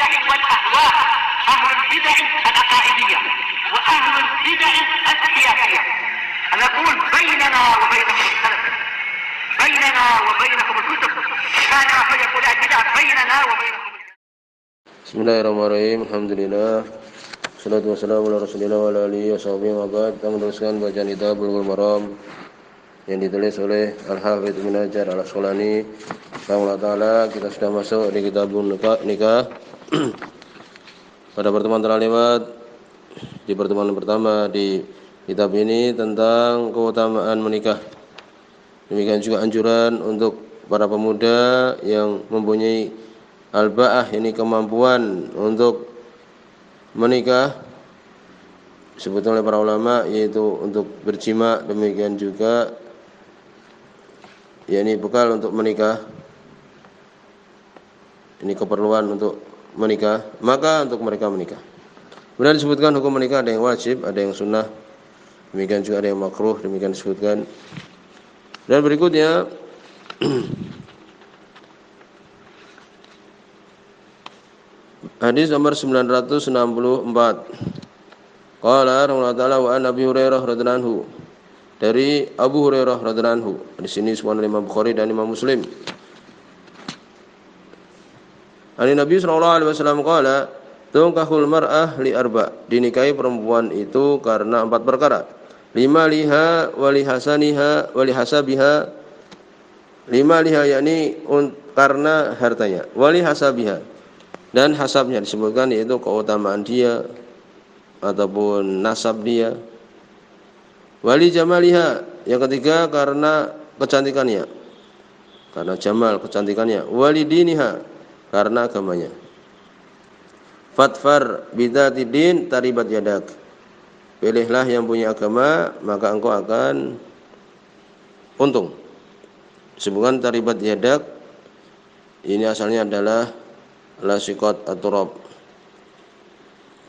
البدع والأهواء، أهل البدع العقائدية وأهل البدع السياسية. نقول بيننا وبينكم السلف، بيننا وبينكم الكتب، كان فيقول البدع بيننا وبينكم. Bismillahirrahmanirrahim. Alhamdulillah. Wassalatu wassalamu ala Rasulillah wa ala alihi washabihi wa ba'd. Kita meneruskan bacaan kitab Bulughul Maram yang ditulis oleh Al-Hafidz Ibnu Hajar Al-Asqalani rahimahullah taala. Kita sudah masuk di kitabun nikah. Pada pertemuan telah lewat, di pertemuan pertama di kitab ini tentang keutamaan menikah. Demikian juga anjuran untuk para pemuda yang mempunyai al-ba'ah, ini kemampuan untuk menikah, disebutkan oleh para ulama, yaitu untuk berjima, demikian juga yakni bekal untuk menikah, ini keperluan untuk menikah, maka untuk mereka menikah. Kemudian disebutkan hukum menikah, ada yang wajib, ada yang sunnah, demikian juga ada yang makruh, demikian disebutkan. Dan berikutnya hadis nomor 964. Qala rahimahullah ta'ala wa an Abi Hurairah radhiyallahu anhu, dari Abu Hurairah radhiyallahu anhu. Di sini disebutkan oleh Imam Bukhari dan Imam Muslim. Ani Nabi sallallahu alaihi wasallam qala, tunkahul mar'ah li arba', dinikahi perempuan itu karena 4 perkara. Lima liha wa li hasaniha wa li hasabiha. Lima liha yakni karena hartanya, wa li hasabiha, dan hasabnya disebutkan yaitu keutamaan dia ataupun nasab dia. Wali jamaliha, yang ketiga karena kecantikannya, karena jamal kecantikannya. Wali diniha, karena agamanya. Fatfar bidzati din taribat yadak, pilihlah yang punya agama maka engkau akan untung. Disebutkan taribat yadak, ini asalnya adalah lasikot aturab,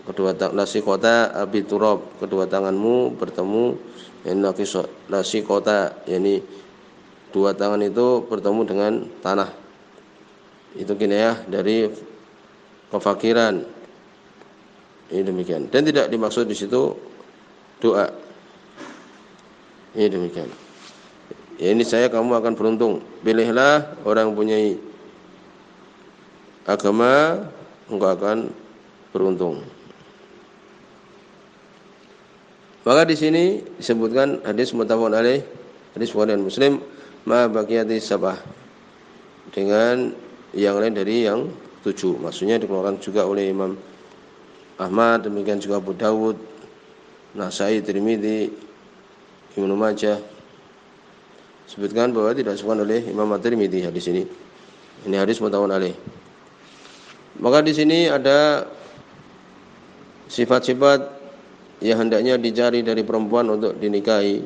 kedua lasikota abi turab, kedua tanganmu bertemu. Yang lasikota, yakni dua tangan itu bertemu dengan tanah, itu kinayah dari kefakiran. Ini demikian, dan tidak dimaksud di situ doa. Ini demikian. Ya, ini saya kamu akan beruntung. Pilihlah orang yang punya agama, engkau akan beruntung. Maka di sini disebutkan hadis muttafaqun alaih, hadis Bukhari dan Muslim, ma baqiyati sabah, dengan yang lain dari yang 7. Maksudnya dikeluarkan juga oleh Imam Ahmad, demikian juga Abu Dawud, Nasai, Tirmidzi, Ibnu Majah. Sebutkan bahwa tidak disebutkan oleh Imam At-Tirmidzi hadis ini. Ini hadis muttafaqun alaih. Maka di sini ada sifat-sifat yang hendaknya dicari dari perempuan untuk dinikahi.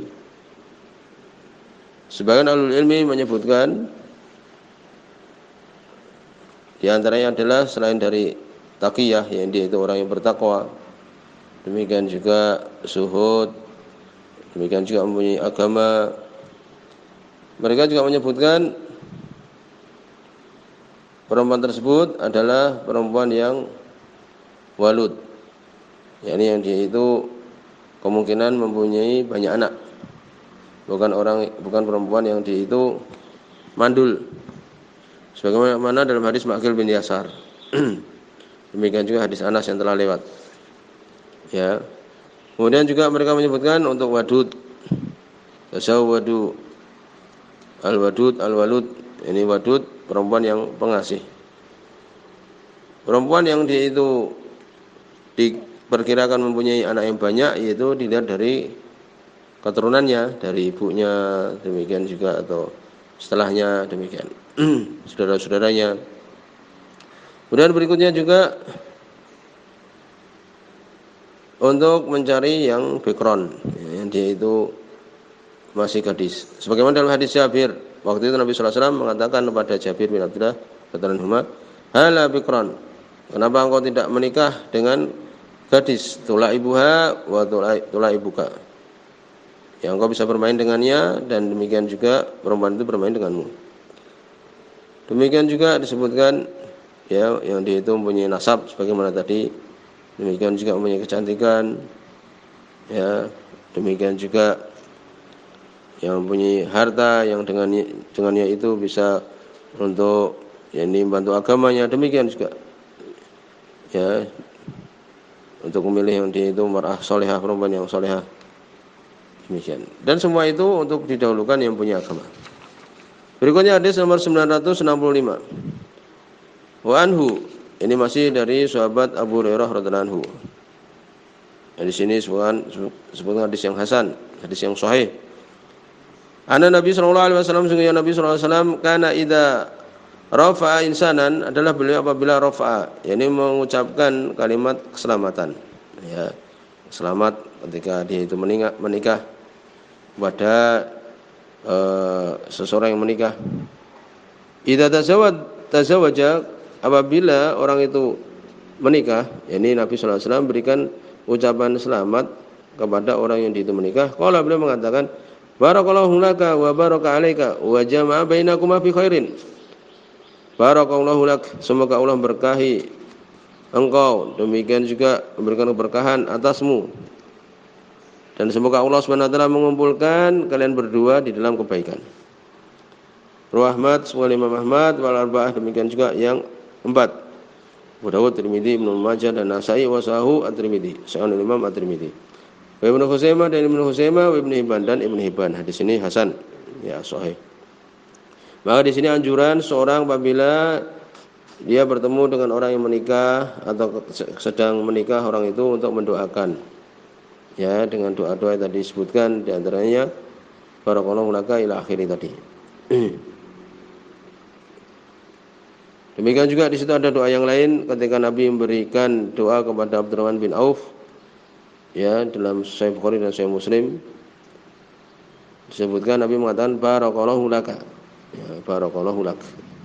Sebagian ahlul ilmi menyebutkan di antaranya adalah selain dari taqiyah, yang dia itu orang yang bertakwa, demikian juga zuhud, demikian juga mempunyai agama. Mereka juga menyebutkan perempuan tersebut adalah perempuan yang walud, yakni yang dia itu kemungkinan mempunyai banyak anak, bukan perempuan yang dia itu mandul, sebagaimana dalam hadis Ma'qil bin Yasar. Demikian juga hadis Anas yang telah lewat. Ya. Kemudian juga mereka menyebutkan untuk wadud, tasawwadu, al-wadud, al-walud, ini wadud, perempuan yang pengasih. Perempuan yang dia itu diperkirakan mempunyai anak yang banyak, yaitu dilihat dari keturunannya, dari ibunya, demikian juga atau setelahnya, demikian saudara-saudaranya. Kemudian berikutnya juga untuk mencari yang bikron, yang dia itu masih gadis. Sebagaimana dalam hadis Jabir, waktu itu Nabi sallallahu alaihi wasallam mengatakan kepada Jabir bin Abdullah radhiyallahu anhu, "Hala bikron, kenapa engkau tidak menikah dengan gadis, tula ibuha wa tula ibuka, yang engkau bisa bermain dengannya dan demikian juga perempuan itu bermain denganmu." Demikian juga disebutkan ya, yang dia itu mempunyai nasab sebagaimana tadi, demikian juga mempunyai kecantikan, ya, demikian juga yang mempunyai harta yang dengannya itu bisa untuk membantu agamanya, demikian juga ya untuk memilih yang dia itu mar'ah solehah, perempuan yang solehah, demikian. Dan semua itu untuk didahulukan yang punya agama. Berikutnya hadis nomor 965. Wa anhu, ini masih dari sahabat Abu Hurairah radhiyallahu anhu. Di sini sebutkan hadis yang hasan, hadis yang sahih. Anna Nabi sallallahu alaihi wasallam, sungguhnya Nabi sallallahu alaihi wasallam kana idza rafa'a insanan, adalah beliau apabila rafa'a, yakni mengucapkan kalimat keselamatan, ya, selamat ketika dia itu menikah kepada seseorang yang menikah. Idza tazawaja, apabila orang itu menikah, yakni Nabi sallallahu alaihi wasallam berikan ucapan selamat kepada orang yang dia itu menikah. Qala, beliau mengatakan, barakallahu laka wa baraka alaika wa jama'a bainakuma fi khairin. Barakallahu lak, semoga Allah berkahi engkau, demikian juga memberikan keberkahan atasmu, dan semoga Allah SWT mengumpulkan kalian berdua di dalam kebaikan. Ruwah Ahmad, semua Imam Ahmad, wal arba'ah, demikian juga yang 4. Abu Dawud, Tirmidzi, Ibnu Majah dan Nasa'i, wa sahahu at-Tirmidzi, sahih Imam at-Tirmidzi. Wa Ibnu Khuzaimah dan Ibnu Khuzaimah, wa Ibnu Hibban dan Ibnu Hibban. Hadis ini hasan, ya, sahih. Maka di sini anjuran seorang apabila dia bertemu dengan orang yang menikah atau sedang menikah orang itu untuk mendoakan, ya, dengan doa-doa yang tadi disebutkan, di antaranya barakallahu laka ila akhiri tadi. Demikian juga di situ ada doa yang lain ketika Nabi memberikan doa kepada Abdurrahman bin Auf, ya, dalam Sahih Bukhari dan Sahih Muslim disebutkan Nabi mengatakan barakallahu laka, ya, barakallahu lak.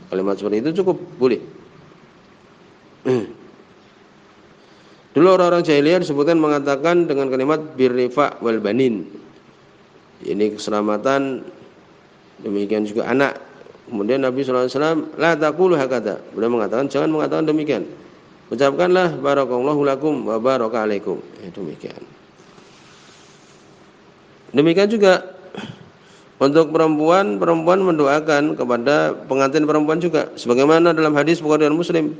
Kalimat seperti itu cukup boleh. Dulu orang-orang jahiliyah disebutkan mengatakan dengan kalimat birrifa wal banin, ini keselamatan, demikian juga anak. Kemudian Nabi SAW, la taqulu hakadha, beliau mengatakan jangan mengatakan demikian, ucapkanlah barakallahu lakum wa baraka alaikum, ya, demikian. Demikian juga untuk perempuan mendoakan kepada pengantin perempuan juga, sebagaimana dalam hadis Bukhari dan Muslim,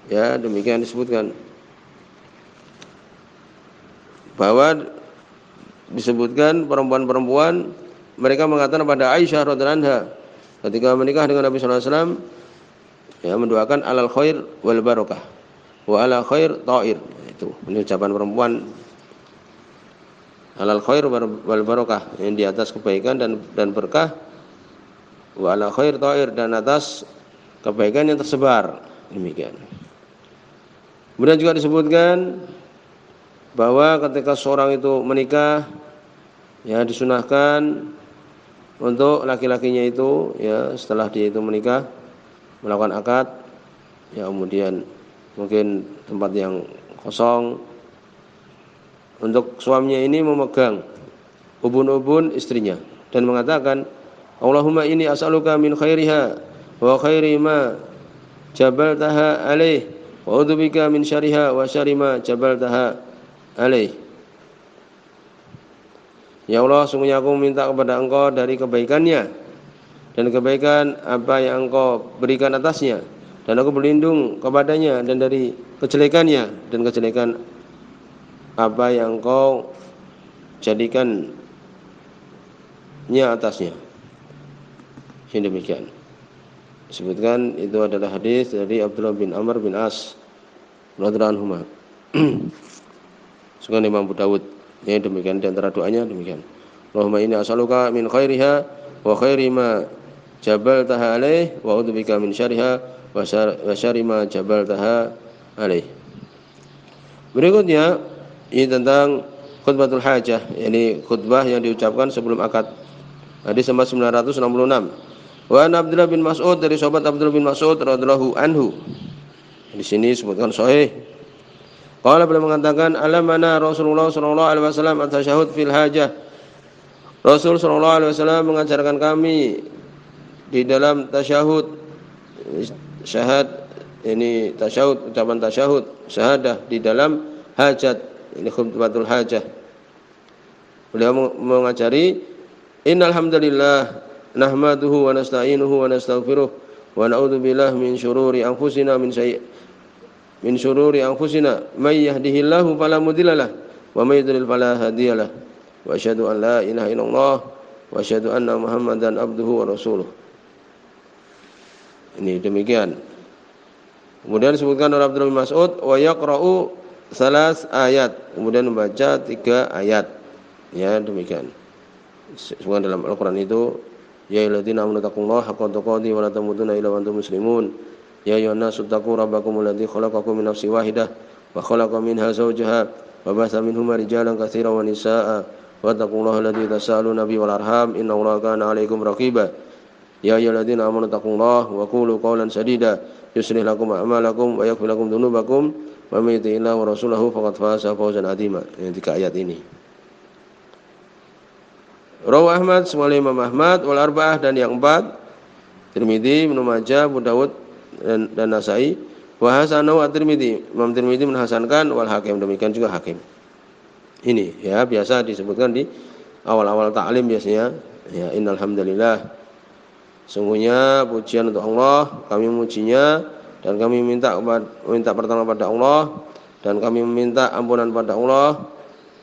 ya, demikian disebutkan bahwa disebutkan perempuan-perempuan mereka mengatakan pada Aisyah radhiyallahu anha ketika menikah dengan Nabi sallallahu alaihi wasallam, ya, mendoakan alal khair wal barakah wa ala khair ta'ir. Itu ini ucapan perempuan, alal khair wal barakah, yang di atas kebaikan dan berkah, wa ala khair ta'ir, dan atas kebaikan yang tersebar, demikian. Kemudian juga disebutkan bahwa ketika seorang itu menikah, ya, disunahkan untuk laki-lakinya itu, ya, setelah dia itu menikah melakukan akad, ya, kemudian mungkin tempat yang kosong, untuk suaminya ini memegang ubun-ubun istrinya dan mengatakan, Allahumma inni as'aluka min khairiha wa khairi ma jabaltaha alaih wa a'udzubika min syarriha wa syarri ma jabaltaha alaih. Ya Allah, sungguhnya aku meminta kepada engkau dari kebaikannya dan kebaikan apa yang engkau berikan atasnya, dan aku berlindung kepadanya dan dari kejelekannya dan kejelekan apa yang engkau jadikannya atasnya. Yang demikian disebutkan itu adalah hadis dari Abdullah bin Amr bin As radhiyallahu anhuma. Sunan Imam Abu Dawud. Ya, demikian di antara doanya demikian. Allahumma inni as'aluka min khairiha wa khairi ma jabaltaha alaih wa a'udzubika min syarriha wa syarri ma jabaltaha alaih. Berikutnya ini tentang khutbatul hajah, yakni khutbah yang diucapkan sebelum akad. Hadis nomor 966. Wa an Abdullah bin Mas'ud, dari sahabat Abdullah bin Mas'ud radhiyallahu anhu. Di sini disebutkan sahih. Qala, beliau mengatakan, alamana Rasulullah sallallahu alaihi wasallam at-tasyahhud fil hajah. Rasul sallallahu alaihi wasallam mengajarkan kami di dalam tasyahud, ini tasyahud, ucapan tasyahud, syahadah di dalam hajat, ini khutbatul hajah. Beliau mengajari innal hamdalillah nahmaduhu wa nasta'inuhu wa nastaghfiruh wa na'udzu billahi min syururi anfusina min syururi anfusina may yahdihillahu fala mudhillalah wa may yudlil fala hadiyalah wa asyhadu an la ilaha illallah wa asyhadu anna muhammadan abduhu wa rasuluh. Ini demikian. Kemudian disebutkan oleh Abdullah bin Mas'ud wa yaqra'u salas ayat, kemudian membaca 3 ayat. Ya, demikian. Disebutkan dalam Al-Qur'an itu ya ayyuhalladzina amanu taqullaha haqqa tuqatih wa la tamutunna illa wa antum muslimun. Ya ayyuhan nasu taqu rabbakumul ladzi khalaqakum min nafsin wahidah wa khalaqa minha zawjaha wa batha minhuma rijalan katsiran wa nisaa'a wa taqullaha alladzi tasaaluna bihi wal arham innallaha kana 'alaikum raqiba. Ya ayyuhalladzina amanu taqullaha wa qulu qawlan sadida yuslih lakum a'malakum wa yaghfir lakum dzunubakum wa may yuti'illaha wa rasulahu faqad faza fawzan 'azima. Ini 3 ayat ini. Rawi Ahmad, semua Imam Ahmad, wal arba'ah dan yang 4, Tirmidzi, Ibnu Majah, Abu Daud dan Nasai, wa hasanahu at-Tirmidzi. Imam Tirmidzi menhasankan, wal Hakim, demikian juga Hakim. Ini ya biasa disebutkan di awal-awal ta'lim biasanya. Ya innal hamdalillah. Sungguhnya pujian untuk Allah, kami memujinya dan kami minta pertolongan pada Allah dan kami meminta ampunan pada Allah.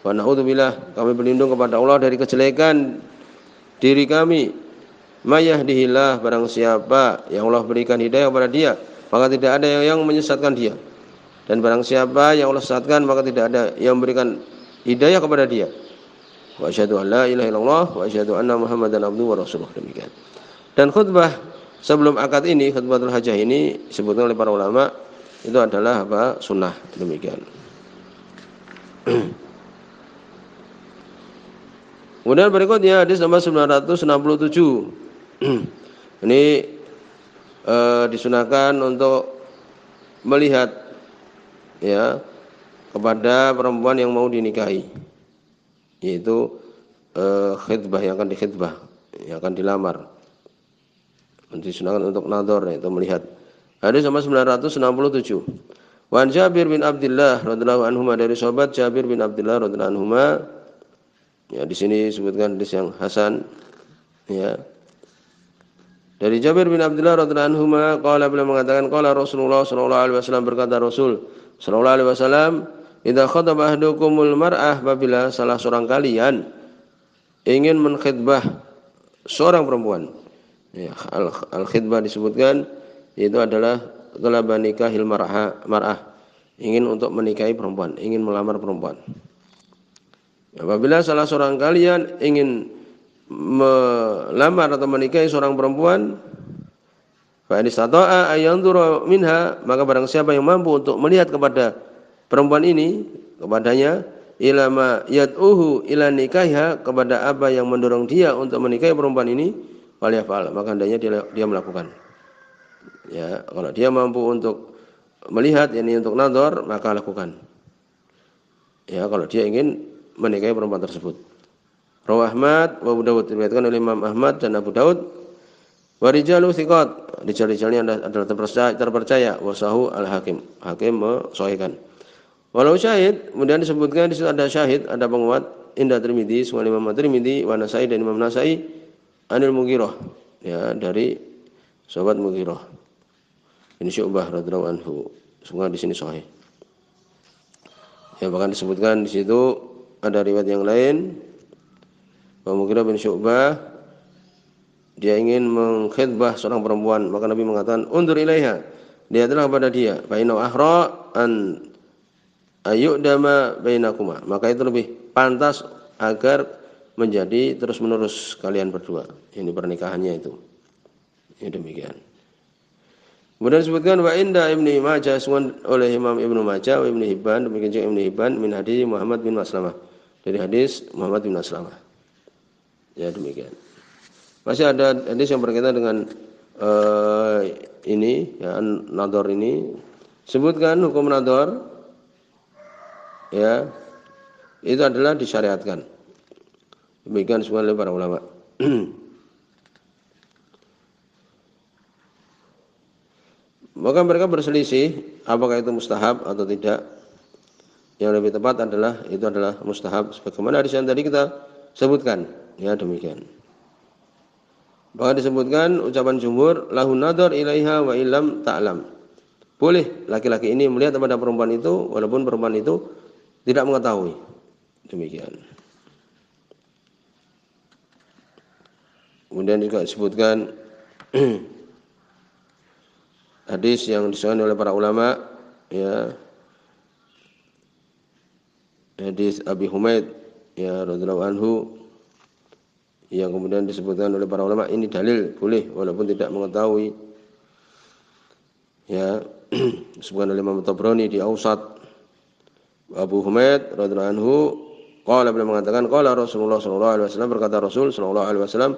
Wa na'udzubillah, kami berlindung kepada Allah dari kejelekan diri kami. May yahdihillah, barang siapa yang Allah berikan hidayah kepada dia, maka tidak ada yang menyesatkan dia. Dan barang siapa yang Allah sesatkan, maka tidak ada yang memberikan hidayah kepada dia. Wa asyhadu an la ilaha illallah wa asyhadu anna muhammadan abduhu wa rasuluh. Demikian. Dan khutbah sebelum akad ini, khutbatul hajah ini disebutkan oleh para ulama itu adalah apa? Sunnah. Demikian. Kemudian berikutnya hadis nomor 967. Ini disunahkan untuk melihat ya kepada perempuan yang mau dinikahi, yaitu khitbah, yang akan dikhitbah, yang akan dilamar. Disunahkan untuk nadhar, yaitu melihat. Hadis nomor 967. Wa Jabir bin Abdullah radhiyallahu anhuma, dari sahabat Jabir bin Abdullah radhiyallahu anhuma. Ya, di sini disebutkan hadis yang hasan. Ya. Dari Jabir bin Abdullah radhiyallahu anhuma, qala, beliau mengatakan, qala Rasulullah sallallahu alaihi wasallam, berkata Rasul sallallahu alaihi wasallam, idza khataba ahadukumul mar'ah, apabila salah seorang kalian ingin menkhitbah seorang perempuan. Ya, al-khitbah disebutkan itu adalah talaba nikahil mar'ah, ingin untuk menikahi perempuan, ingin melamar perempuan. Apabila salah seorang kalian ingin melamar atau menikahi seorang perempuan, fa in istata'a ayanzura minha, maka barang siapa yang mampu untuk melihat kepada perempuan ini, kepadanya, ila ma yad'uhu ila nikahha, kepada apa yang mendorong dia untuk menikahi perempuan ini, falyafal, maka hendaknya dia melakukan. Ya, kalau dia mampu untuk melihat, yakni untuk nadhar, maka lakukan. Ya, kalau dia ingin menikahi perempuan tersebut. Rawi Ahmad wa Abu Daud, diriwayatkan oleh Imam Ahmad dan Abu Daud. Wa rijalu thiqat, rijal-rijalnya adalah terpercaya. Wasahu al-Hakim, Hakim mensahihkan. Walau syahid, kemudian disebutkan di situ ada syahid, ada penguat, inda Tirmidzi, semua Imam Tirmidzi, wa Nasai dan Imam Nasai, anil Mughirah, ya, dari sahabat Mughirah bin Syu'bah radhiyallahu anhu. Semua di sini sahih. Ya, bahkan disebutkan di situ ada riwayat yang lain, Mughirah bin Syu'bah dia ingin mengkhitbah seorang perempuan, maka Nabi mengatakan, undur ilaiha, lihatlah kepada dia, fa inna ahra an ayyudama bainakuma, maka itu lebih pantas agar menjadi terus menerus kalian berdua, ini pernikahannya itu. Ya, demikian. Kemudian disebutkan wa inda Ibnu Majah, oleh Imam Ibnu Majah wa Ibnu Hibban, demikian juga Ibnu Hibban, min hadis Muhammad bin Maslamah, dari hadis Muhammad bin Maslamah. Ya, demikian. Masih ada hadis yang berkaitan dengan ini, ya, nadhar ini. Sebutkan hukum nadhar, ya, itu adalah disyariatkan. Demikian semua oleh para ulama. Maka mereka berselisih apakah itu mustahab atau tidak. Yang lebih tepat adalah itu adalah mustahab sebagaimana hadis yang tadi kita sebutkan. Ya, demikian. Bahkan disebutkan ucapan jumhur lahun nadhar ilaiha wa illam ta'lam. Boleh laki-laki ini melihat kepada perempuan itu walaupun perempuan itu tidak mengetahui. Demikian. Kemudian juga disebutkan hadis yang disebutkan oleh para ulama, ya, hadis Abi Humaid, ya, radhiyallahu anhu, yang kemudian disebutkan oleh para ulama ini dalil boleh walaupun tidak mengetahui, ya. Disebutkan oleh Imam Tabrani di Awsat. Abu Humaid radhiyallahu anhu qala, beliau mengatakan qala Rasulullah sallallahu alaihi wasallam, berkata Rasul sallallahu alaihi wasallam,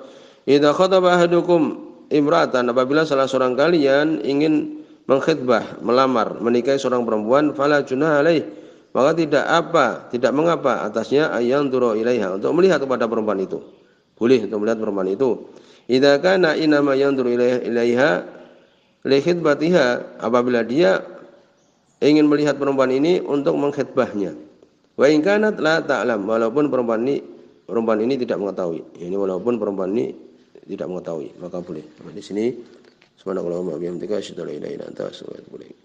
idza khataba ahadukum imra'atan, apabila salah seorang kalian ingin mengkhitbah, melamar, menikahi seorang perempuan, fala junaha alaih, maka tidak mengapa atasnya ayang duro ilaiha, untuk melihat kepada perempuan itu. Boleh untuk melihat perempuan itu. Idza kana inama yanzuru ilaiha li khitbatiha, apabila dia ingin melihat perempuan ini untuk mengkhitbahnya. Wa in kanat la ta'lam, walaupun perempuan ini tidak mengetahui. Ini walaupun perempuan ini tidak mengetahui, maka boleh. Di sini subhanallah wa bihamdika asyhadu an la ilaha illa anta astaghfiruka wa atubu ilaik.